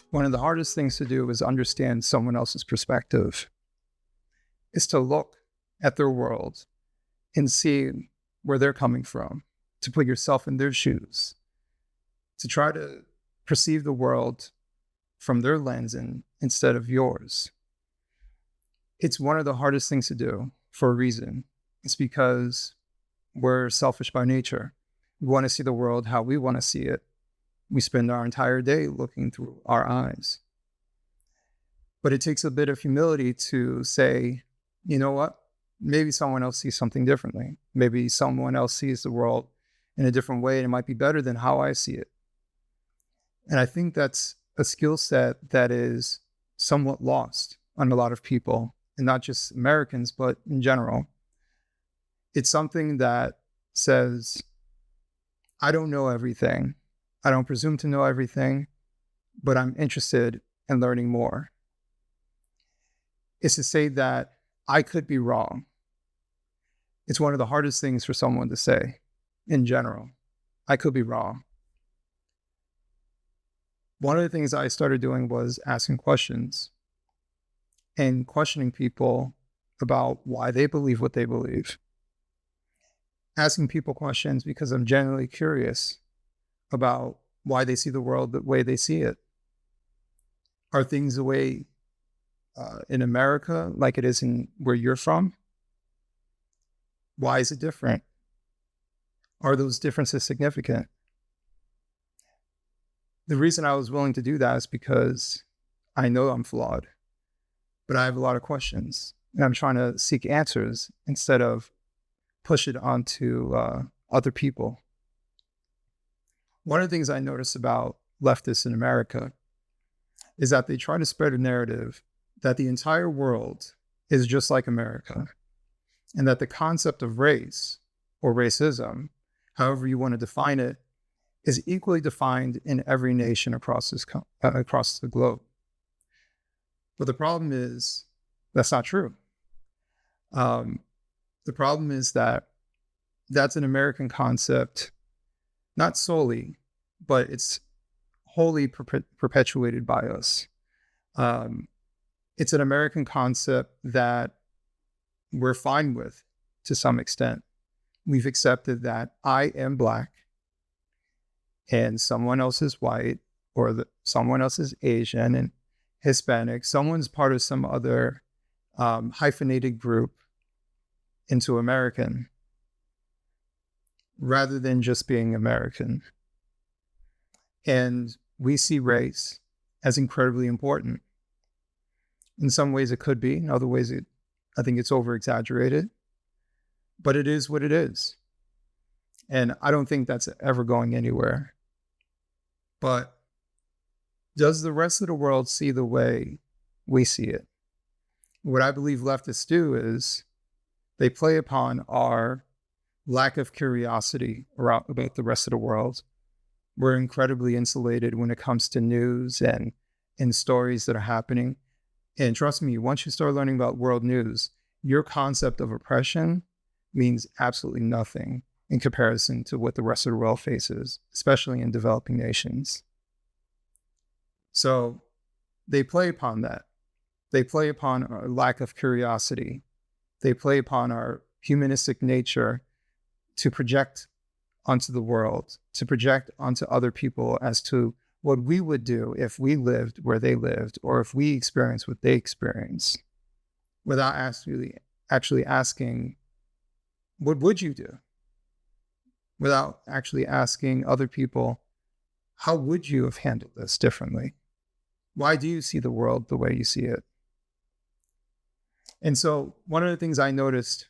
One of the hardest things to do is understand someone else's perspective, is to look at their world and see where they're coming from, to put yourself in their shoes, to try to perceive the world from their lens instead of yours. It's one of the hardest things to do for a reason. It's because we're selfish by nature. We want to see the world how we want to see it. We spend our entire day looking through our eyes. But it takes a bit of humility to say, you know what? Maybe someone else sees something differently. Maybe someone else sees the world in a different way, and it might be better than how I see it. And I think that's a skill set that is somewhat lost on a lot of people, and not just Americans, but in general. It's something that says, I don't know everything. I don't presume to know everything, but I'm interested in learning more. It's to say that I could be wrong. It's one of the hardest things for someone to say in general. I could be wrong. One of the things I started doing was asking questions and questioning people about why they believe what they believe. Asking people questions because I'm genuinely curious about why they see the world the way they see it. Are things the way in America like it is in where you're from? Why is it different? Are those differences significant? The reason I was willing to do that is because I know I'm flawed, but I have a lot of questions, and I'm trying to seek answers instead of push it onto other people. One of the things I notice about leftists in America is that they try to spread a narrative that the entire world is just like America, and that the concept of race or racism, however you want to define it, is equally defined in every nation across the globe. But the problem is that's not true. The problem is that that's an American concept, not solely, but it's wholly perpetuated by us. It's an American concept that we're fine with to some extent. We've accepted that I am Black and someone else is white, or someone else is Asian and Hispanic. Someone's part of some other hyphenated group into American, rather than just being American. And we see race as incredibly important. In some ways it could be, in other ways I think it's over-exaggerated, but it is what it is. And I don't think that's ever going anywhere. But does the rest of the world see the way we see it? What I believe leftists do is they play upon our lack of curiosity about the rest of the world. We're incredibly insulated when it comes to news and stories that are happening. And trust me, once you start learning about world news, your concept of oppression means absolutely nothing in comparison to what the rest of the world faces, especially in developing nations. So they play upon that. They play upon our lack of curiosity. They play upon our humanistic nature to project onto the world, to project onto other people as to what we would do if we lived where they lived, or if we experienced what they experienced, without actually asking, what would you do? Without actually asking other people, how would you have handled this differently? Why do you see the world the way you see it? And so one of the things I noticed,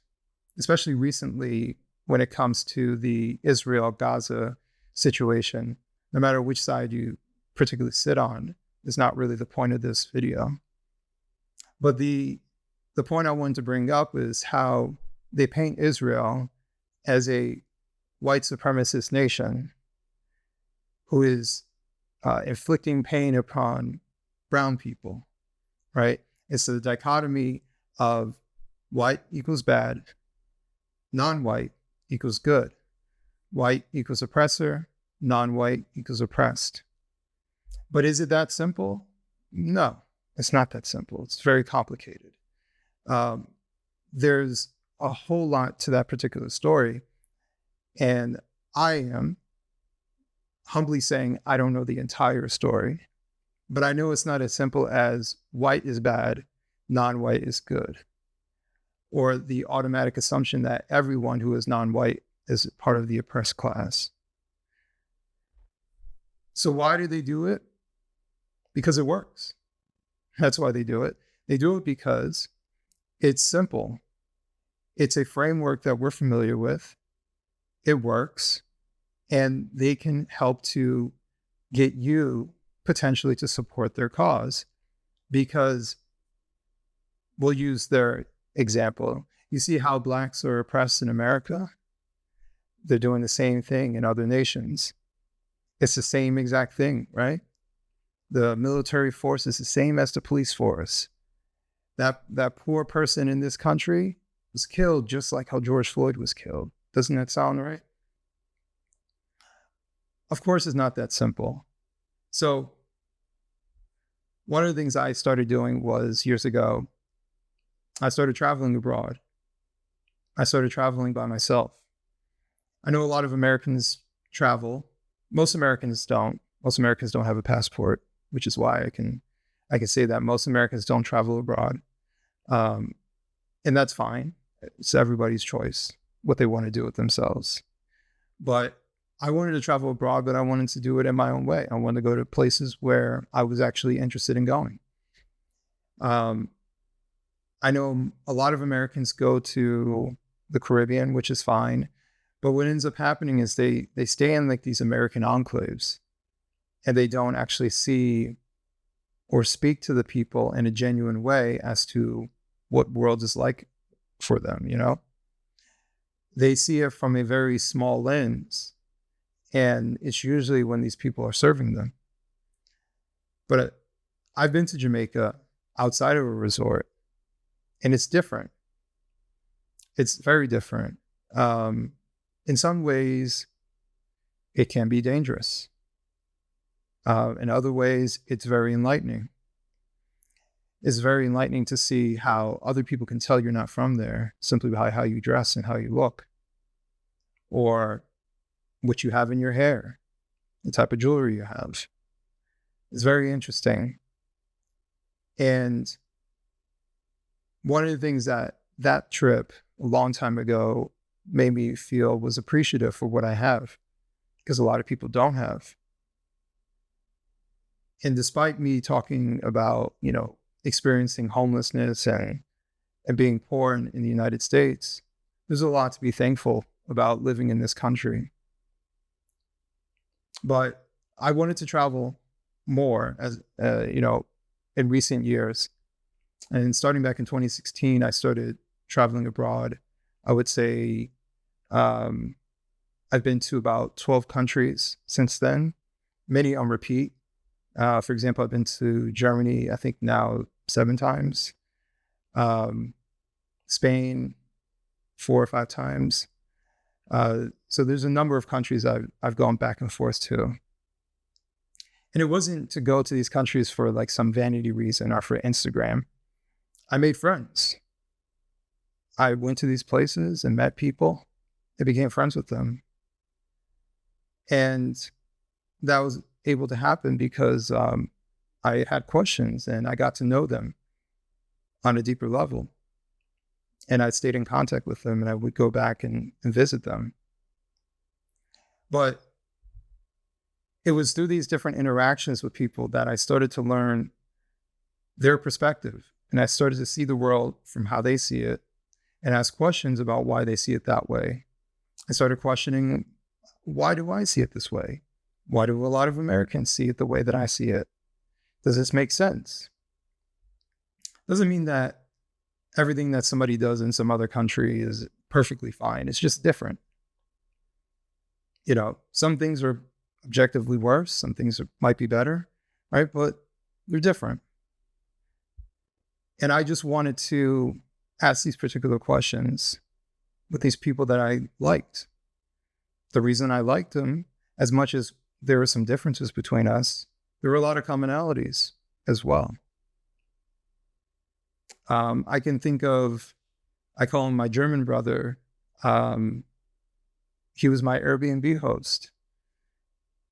especially recently, when it comes to the Israel-Gaza situation, no matter which side you particularly sit on, is not really the point of this video. But the point I wanted to bring up is how they paint Israel as a white supremacist nation who is inflicting pain upon brown people, right? It's the dichotomy of white equals bad, non-white equals good, white equals oppressor, non-white equals oppressed. But is it that simple? No, it's not that simple. It's very complicated. There's a whole lot to that particular story. And I am humbly saying I don't know the entire story, but I know it's not as simple as white is bad, non-white is good, or the automatic assumption that everyone who is non-white is part of the oppressed class. So why do they do it? Because it works. That's why they do it. They do it because it's simple. It's a framework that we're familiar with. It works. And they can help to get you potentially to support their cause, because we'll use their example. You see how blacks are oppressed in America? They're doing the same thing in other nations. It's the same exact thing, right? The military force is the same as the police force. That poor person in this country was killed just like how George Floyd was killed. Doesn't that sound right? Of course, it's not that simple. So one of the things I started doing was years ago, I started traveling abroad. I started traveling by myself. I know a lot of Americans travel. Most Americans don't. Most Americans don't have a passport, which is why I can say that most Americans don't travel abroad. And that's fine. It's everybody's choice, what they want to do with themselves. But I wanted to travel abroad, but I wanted to do it in my own way. I wanted to go to places where I was actually interested in going. I know a lot of Americans go to the Caribbean, which is fine. But what ends up happening is they stay in like these American enclaves, and they don't actually see or speak to the people in a genuine way as to what world is like for them, you know? They see it from a very small lens, and it's usually when these people are serving them. But I've been to Jamaica outside of a resort, and it's different. It's very different. In some ways, it can be dangerous. In other ways, it's very enlightening. It's very enlightening to see how other people can tell you're not from there simply by how you dress and how you look, or what you have in your hair, the type of jewelry you have. It's very interesting. And one of the things that trip a long time ago made me feel was appreciative for what I have, because a lot of people don't have. And despite me talking about, experiencing homelessness and being poor in the United States, there's a lot to be thankful about living in this country. But I wanted to travel more as, in recent years. And starting back in 2016, I started traveling abroad. I would say I've been to about 12 countries since then, many on repeat. For example, I've been to Germany, I think now 7 times, Spain 4 or 5 times. So there's a number of countries I've gone back and forth to. And it wasn't to go to these countries for like some vanity reason or for Instagram. I made friends. I went to these places and met people and became friends with them. And that was able to happen because I had questions and I got to know them on a deeper level. And I stayed in contact with them, and I would go back and visit them. But it was through these different interactions with people that I started to learn their perspective. And I started to see the world from how they see it and ask questions about why they see it that way. I started questioning, why do I see it this way? Why do a lot of Americans see it the way that I see it? Does this make sense? Doesn't mean that everything that somebody does in some other country is perfectly fine. It's just different. Some things are objectively worse. Some things might be better, right? But they're different. And I just wanted to ask these particular questions with these people that I liked. The reason I liked them, as much as there were some differences between us, there were a lot of commonalities as well. I can think of, I call him my German brother. He was my Airbnb host.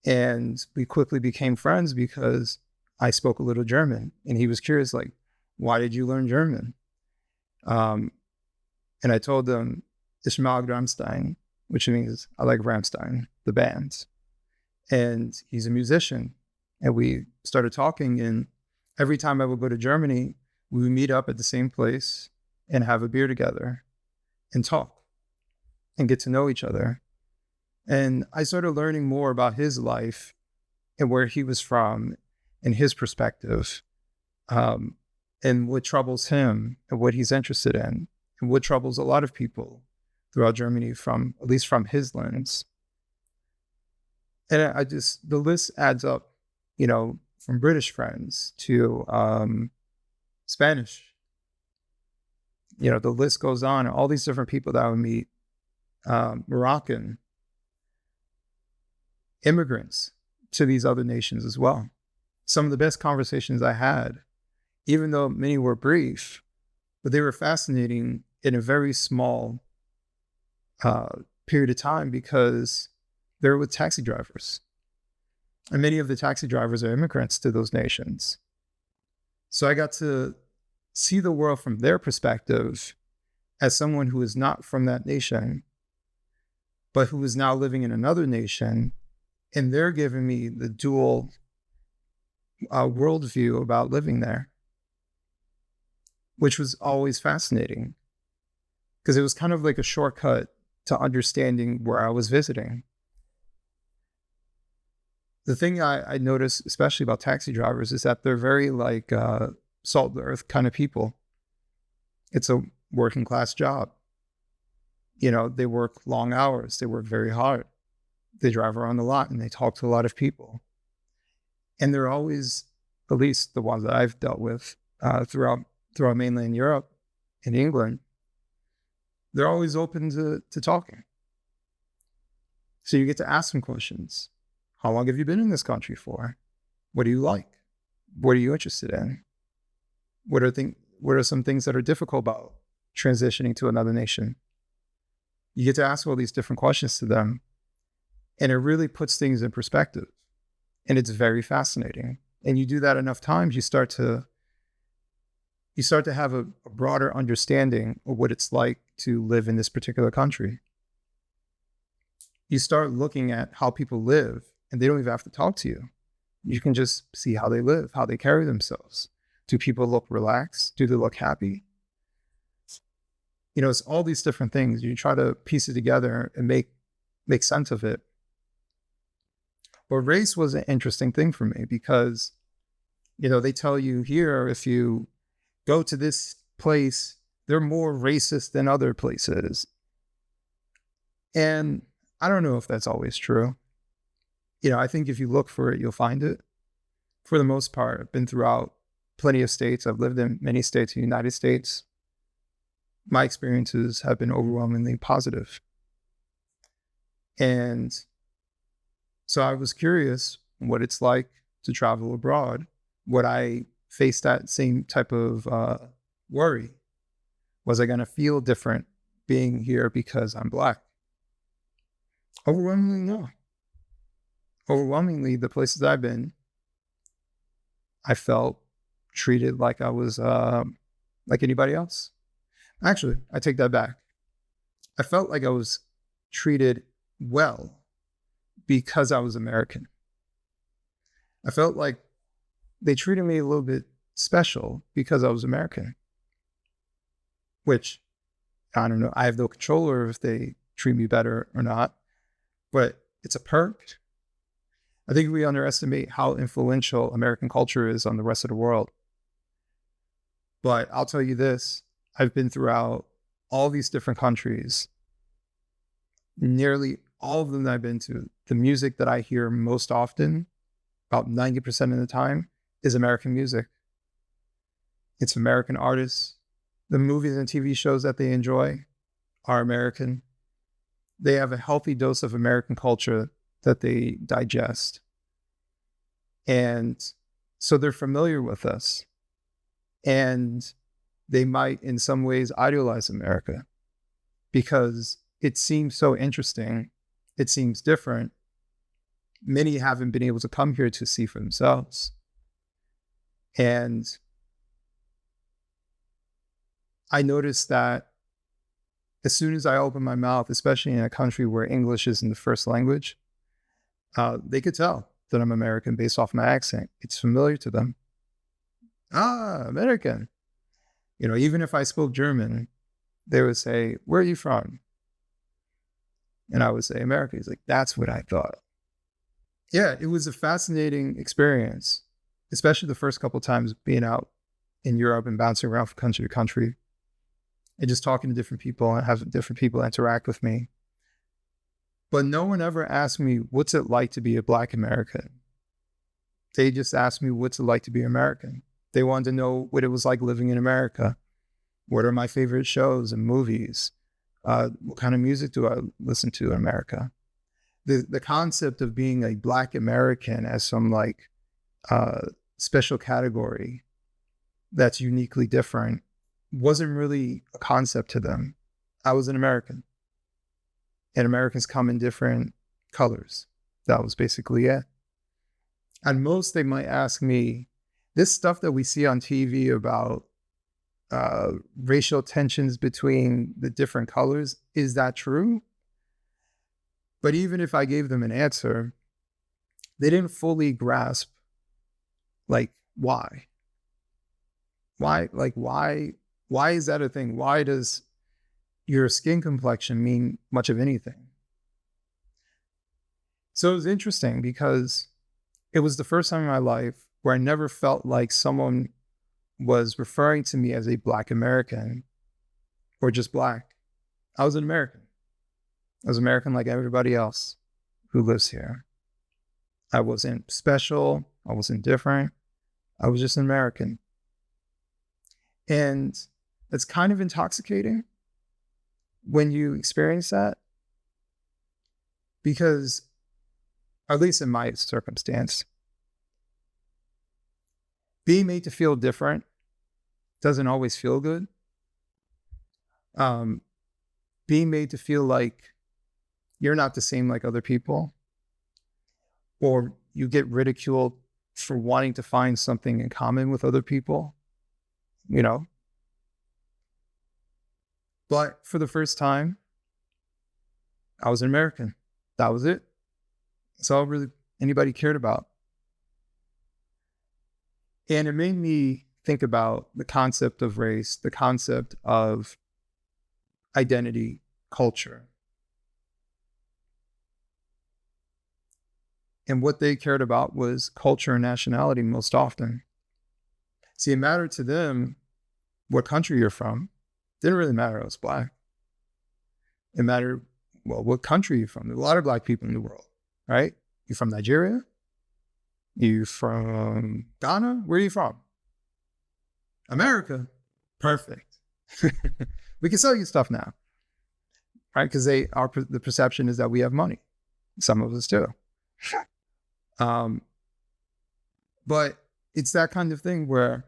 And we quickly became friends because I spoke a little German. And he was curious, like, why did you learn German? And I told him, Ich mag Rammstein, which means I like Rammstein, the band. And he's a musician. And we started talking. And every time I would go to Germany, we would meet up at the same place and have a beer together and talk and get to know each other. And I started learning more about his life and where he was from and his perspective, and what troubles him and what he's interested in and what troubles a lot of people throughout Germany, from at least from his lens. And the list adds up, from British friends to Spanish. The list goes on. All these different people that I would meet, Moroccan, immigrants to these other nations as well. Some of the best conversations I had, even though many were brief, but they were fascinating in a very small period of time, because they were with taxi drivers. And many of the taxi drivers are immigrants to those nations. So I got to see the world from their perspective as someone who is not from that nation, but who is now living in another nation. And they're giving me the dual worldview about living there, which was always fascinating, because it was kind of like a shortcut to understanding where I was visiting. The thing I noticed, especially about taxi drivers, is that they're very like salt of the earth kind of people. It's a working class job. They work long hours. They work very hard. They drive around a lot and they talk to a lot of people. And they're always, at least the ones that I've dealt with throughout mainland Europe and England, they're always open to talking. So you get to ask them questions. How long have you been in this country for? What do you like? What are you interested in? What are some things that are difficult about transitioning to another nation? You get to ask all these different questions to them, and it really puts things in perspective. And it's very fascinating. And you do that enough times, you start to have a broader understanding of what it's like to live in this particular country. You start looking at how people live, and they don't even have to talk to you. You can just see how they live, how they carry themselves. Do people look relaxed? Do they look happy? It's all these different things. You try to piece it together and make sense of it. But race was an interesting thing for me, because, they tell you here, if you go to this place, they're more racist than other places. And I don't know if that's always true. I think if you look for it, you'll find it. For the most part, I've been throughout plenty of states. I've lived in many states in the United States. My experiences have been overwhelmingly positive. And so I was curious what it's like to travel abroad. Would I face that same type of worry? Was I going to feel different being here because I'm Black? Overwhelmingly, no. Overwhelmingly, the places I've been, I felt treated like I was like anybody else. Actually, I take that back. I felt like I was treated well because I was American. I felt like they treated me a little bit special because I was American, which I don't know. I have no control over if they treat me better or not, but it's a perk. I think we underestimate how influential American culture is on the rest of the world. But I'll tell you this, I've been throughout all these different countries. Nearly all of them that I've been to, the music that I hear most often, about 90% of the time, is American music. It's American artists. The movies and TV shows that they enjoy are American. They have a healthy dose of American culture that they digest. And so they're familiar with us. And they might, in some ways, idealize America because it seems so interesting. It seems different. Many haven't been able to come here to see for themselves. And I noticed that as soon as I open my mouth, especially in a country where English isn't the first language, they could tell that I'm American based off my accent. It's familiar to them. Ah, American. You know, even if I spoke German, they would say, where are you from? And I would say, America. He's like, that's what I thought. Yeah, it was a fascinating experience, especially the first couple of times being out in Europe and bouncing around from country to country and just talking to different people and having different people interact with me. But no one ever asked me, what's it like to be a Black American? They just asked me, what's it like to be American? They wanted to know what it was like living in America. What are my favorite shows and movies? What kind of music do I listen to in America? The concept of being a Black American as some like special category that's uniquely different wasn't really a concept to them. I was an American. And Americans come in different colors. That was basically it. At most, they might ask me, this stuff that we see on TV about racial tensions between the different colors, is that true? But even if I gave them an answer, they didn't fully grasp, like, why? Why is that a thing? Why does your skin complexion mean much of anything? So it was interesting because it was the first time in my life where I never felt like someone was referring to me as a Black American or just Black. I was an American. I was American like everybody else who lives here. I wasn't special. I wasn't different. I was just an American. And it's kind of intoxicating when you experience that, because, at least in my circumstance, being made to feel different doesn't always feel good. Being made to feel like you're not the same like other people, or you get ridiculed for wanting to find something in common with other people, you know. But for the first time, I was an American. That was it. That's all really anybody cared about. And it made me think about the concept of race, the concept of identity, culture. And what they cared about was culture and nationality most often. See, it mattered to them what country you're from. It didn't really matter I was Black. It mattered, well, what country you're from. There's a lot of Black people in the world, right? You from Nigeria? You from Ghana? Where are you from? America. Perfect. We can sell you stuff now, right? Because the perception is that we have money. Some of us do. But it's that kind of thing where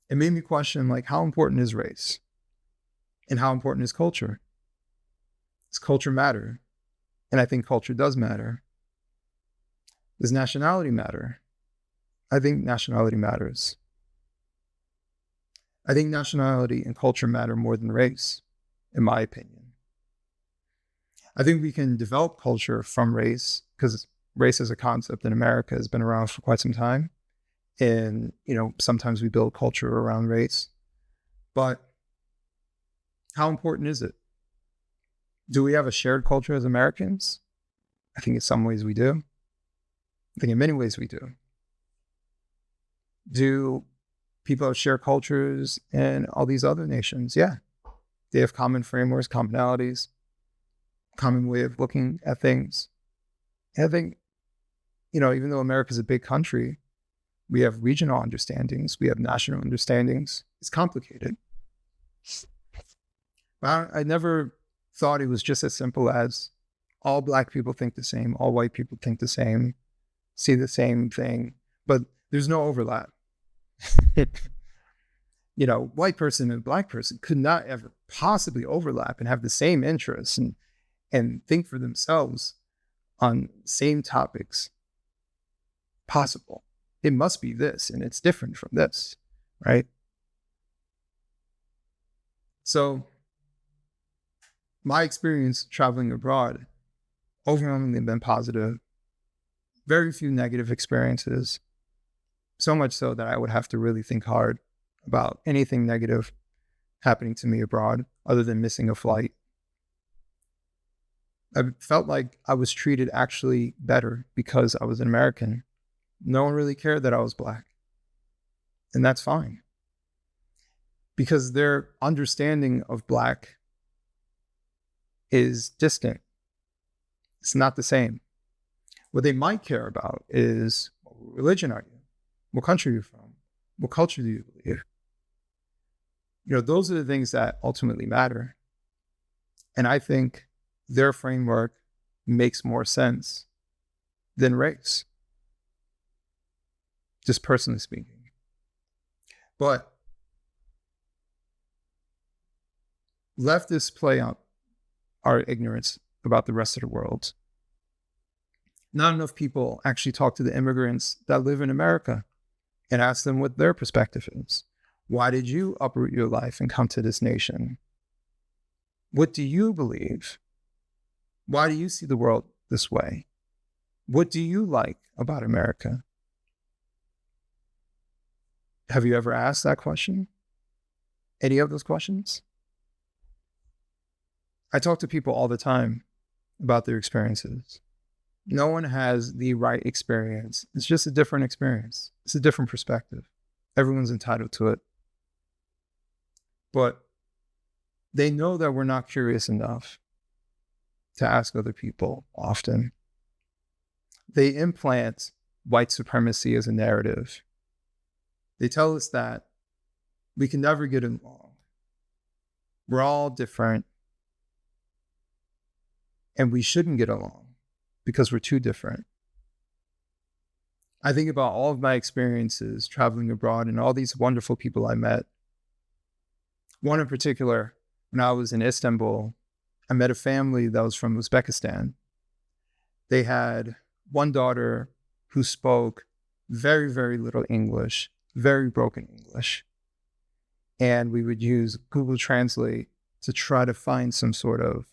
it made me question, like, how important is race? And how important is culture? Does culture matter? And I think culture does matter. Does nationality matter? I think nationality matters. I think nationality and culture matter more than race, in my opinion. I think we can develop culture from race, because race as a concept in America has been around for quite some time. And, you know, sometimes we build culture around race. But how important is it? Do we have a shared culture as Americans? I think in some ways we do. I think in many ways we do. Do people have shared cultures in all these other nations? Yeah. They have common frameworks, commonalities, common way of looking at things. And I think, you know, even though America's a big country, we have regional understandings, we have national understandings. It's complicated. But I never thought it was just as simple as all Black people think the same, all white people think the same, see the same thing, but there's no overlap. White person and black person could not ever possibly overlap and have the same interests and think for themselves on same topics possible. It must be this, and it's different from this, right? So my experience traveling abroad overwhelmingly been positive. Very few negative experiences. So much so that I would have to really think hard about anything negative happening to me abroad other than missing a flight. I felt like I was treated actually better because I was an American. No one really cared that I was black. And that's fine. Because their understanding of black is distant. It's not the same. What they might care about is, what religion are you? What country are you from? What culture do you believe? Those are the things that ultimately matter. And I think their framework makes more sense than race, just personally speaking. But leftists play up our ignorance about the rest of the world. Not enough people actually talk to the immigrants that live in America and ask them what their perspective is. Why did you uproot your life and come to this nation? What do you believe? Why do you see the world this way? What do you like about America? Have you ever asked that question? Any of those questions? I talk to people all the time about their experiences. No one has the right experience. It's just a different experience. It's a different perspective. Everyone's entitled to it. But they know that we're not curious enough to ask other people often. They implant white supremacy as a narrative. They tell us that we can never get along. We're all different. And we shouldn't get along because we're too different. I think about all of my experiences traveling abroad and all these wonderful people I met. One in particular, when I was in Istanbul, I met a family that was from Uzbekistan. They had one daughter who spoke very, very little English, very broken English. And we would use Google Translate to try to find some sort of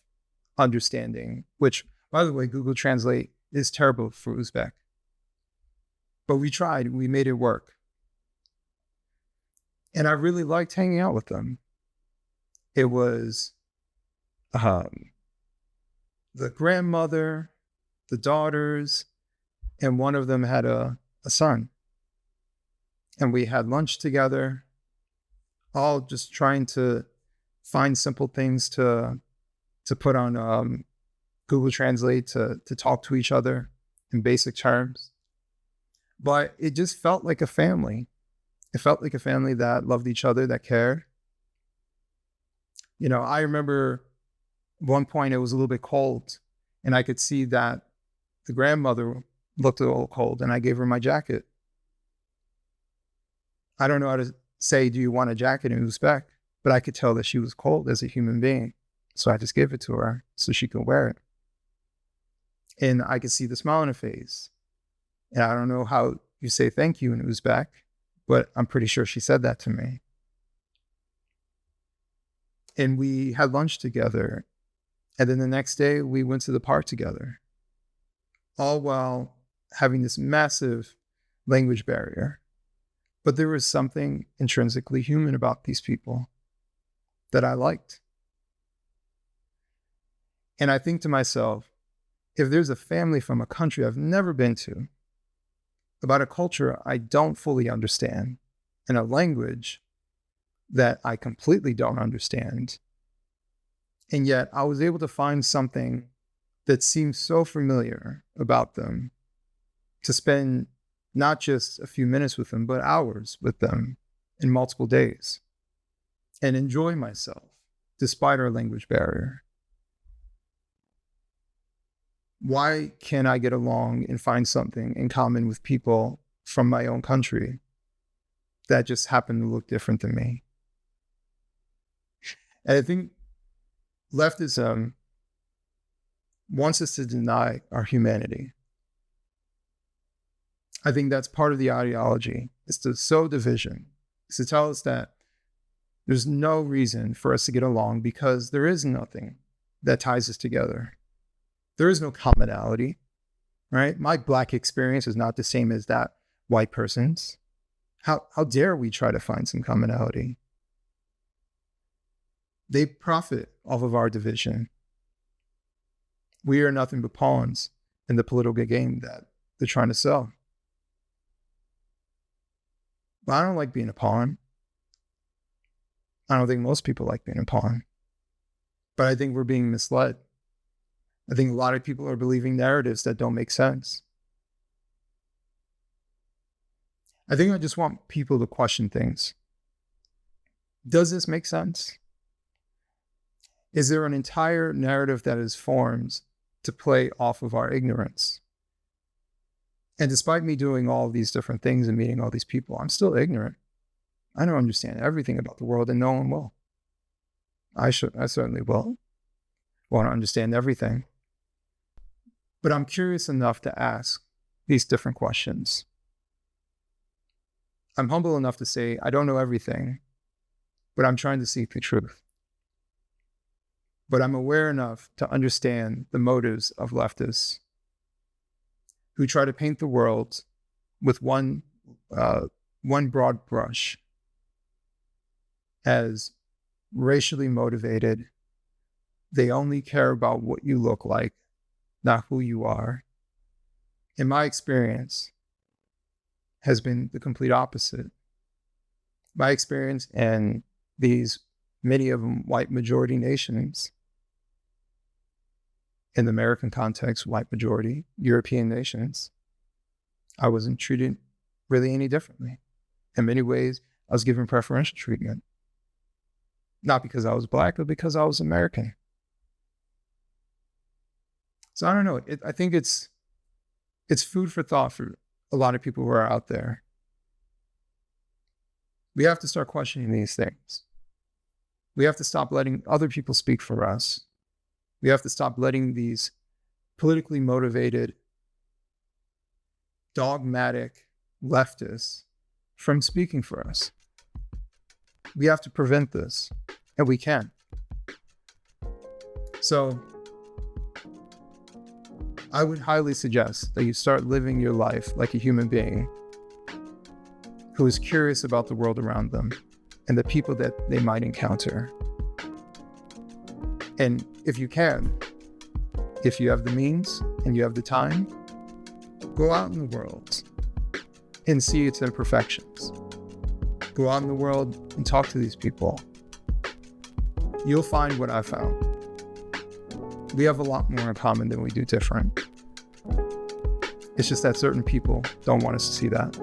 understanding, which, by the way, Google Translate is terrible for Uzbek. But we tried, we made it work. And I really liked hanging out with them. It was the grandmother, the daughters, and one of them had a son. And we had lunch together, all just trying to find simple things to put on Google Translate to talk to each other in basic terms. But it just felt like a family. It felt like a family that loved each other, that cared. I remember at one point it was a little bit cold, and I could see that the grandmother looked a little cold, and I gave her my jacket. I don't know how to say, do you want a jacket in Uzbek? But I could tell that she was cold as a human being. So I just gave it to her so she could wear it. And I could see the smile on her face. And I don't know how you say thank you in Uzbek, but I'm pretty sure she said that to me. And we had lunch together. And then the next day we went to the park together, all while having this massive language barrier. But there was something intrinsically human about these people that I liked. And I think to myself, if there's a family from a country I've never been to, about a culture I don't fully understand, and a language that I completely don't understand, and yet I was able to find something that seems so familiar about them, to spend not just a few minutes with them, but hours with them in multiple days, and enjoy myself despite our language barrier. Why can't I get along and find something in common with people from my own country that just happen to look different than me? And I think leftism wants us to deny our humanity. I think that's part of the ideology, is to sow division, is to tell us that there's no reason for us to get along because there is nothing that ties us together. There is no commonality, right? My Black experience is not the same as that white person's. How dare we try to find some commonality? They profit off of our division. We are nothing but pawns in the political game that they're trying to sell. But I don't like being a pawn. I don't think most people like being a pawn. But I think we're being misled. I think a lot of people are believing narratives that don't make sense. I think I just want people to question things. Does this make sense? Is there an entire narrative that is formed to play off of our ignorance? And despite me doing all these different things and meeting all these people, I'm still ignorant. I don't understand everything about the world, and no one will. I certainly will want to understand everything. But I'm curious enough to ask these different questions. I'm humble enough to say, I don't know everything, but I'm trying to seek the truth. But I'm aware enough to understand the motives of leftists who try to paint the world with one broad brush as racially motivated. They only care about what you look like, not who you are. In my experience, has been the complete opposite. My experience in these, many of them white majority nations, in the American context, white majority, European nations, I wasn't treated really any differently. In many ways, I was given preferential treatment. Not because I was Black, but because I was American. So I don't know. I think it's food for thought for a lot of people who are out there. We have to start questioning these things. We have to stop letting other people speak for us. We have to stop letting these politically motivated, dogmatic leftists from speaking for us. We have to prevent this, and we can. So I would highly suggest that you start living your life like a human being who is curious about the world around them and the people that they might encounter. And if you can, if you have the means and you have the time, go out in the world and see its imperfections. Go out in the world and talk to these people. You'll find what I found. We have a lot more in common than we do different. It's just that certain people don't want us to see that.